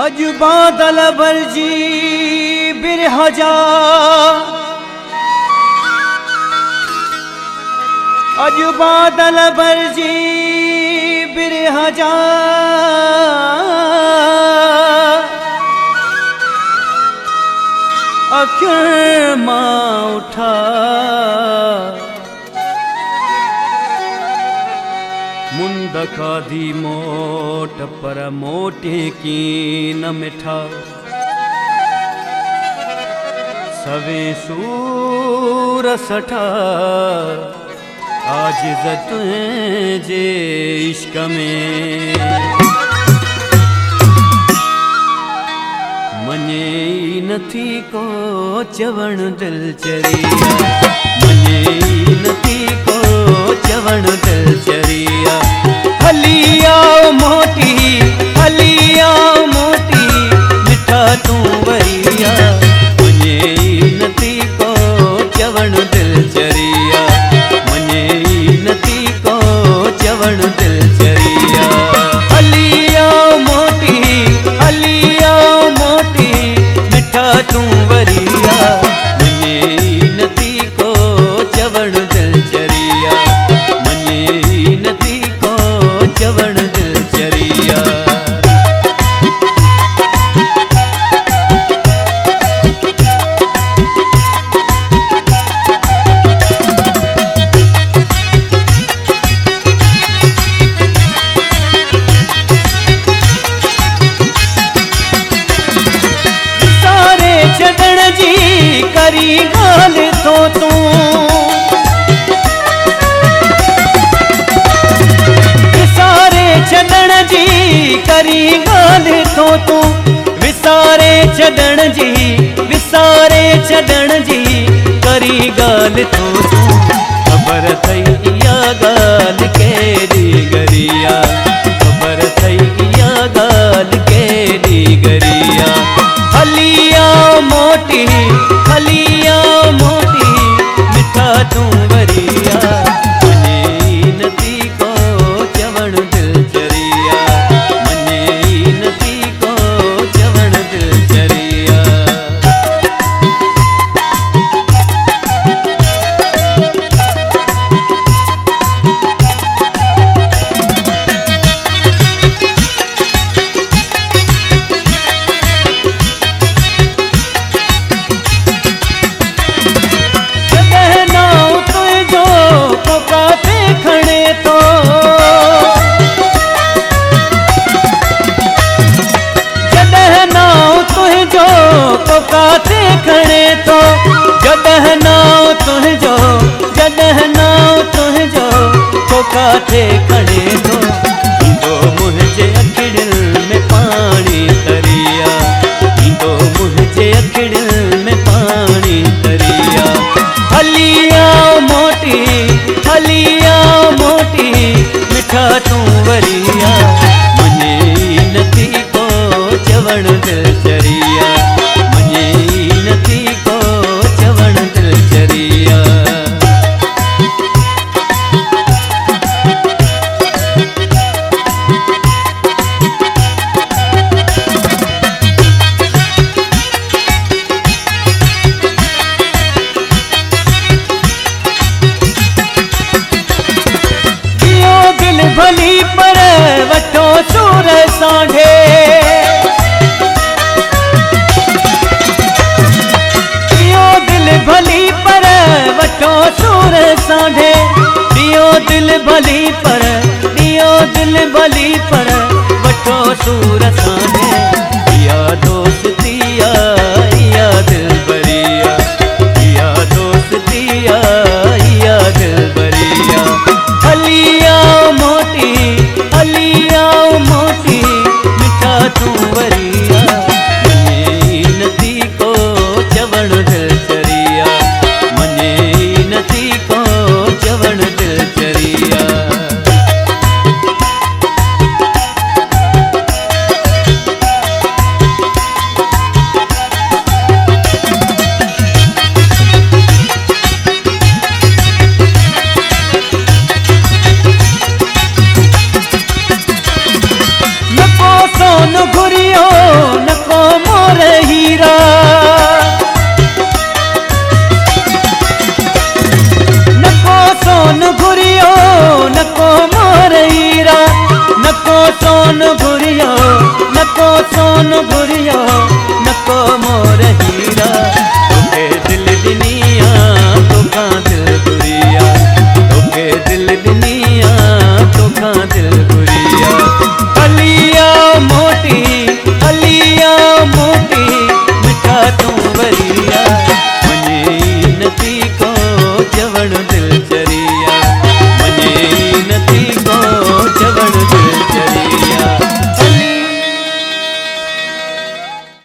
अज बादल बरजी बिरहा जा, अज बादल बरजी बिरहा जा, अखिर मां उठा मुंद खाधी मोट पर मोटे की न मिठा, सवे सूर सठा आज तुझे इश्क में मने नथी को चवण दिल चरिया, मने नथी को चवण दिल चरिया। हलिया मोटी हलिया मोटी मिठा तू वरिया, मने नथी को चवण दिल चरिया, मने नथी को चवण दिल चरिया। हलिया मोटी हलिया मोटी मिठा तू वरिया, मने नथी को चवण दिल चरिया, मने नथी को चवण दिल चरिया। छॾण जी करी ॻाल्हि थो तूं, विसारे छॾण जी करी ॻाल्हि थो तूं, विसारे छॾण जी करी ॻाल्हि थो तूं। ख़बर अथई इहा ॻाल्हि केॾी गरिया, ख़बर अथई इहा ॻाल्हि केॾी गरिया। हलिया मोटी हलिया मोटी मिठा तू वरिया, मने नथी को चवण दिल चरिया, मने नथी को चवण दिल चरिया। काथे खणे तो जॾहिं नाव तुंहिंजो तो काथे खणे तो, ईंदो मुंहिंजे अखिड़ियुनि में पाणी तरिया, ईंदो मुंहिंजे अखिड़ियुनि में पाणी तरिया। हलिया मोटी मिठा तूं वरिया, मने नथी को चवण दिल चरिया, मने नथी को चवण दिल चरिया। दियो दिल भली पर वठो सूर सांढे, भली पर वठो सूर सांढे, दियो दिल भली पर वठो सूर सांढे।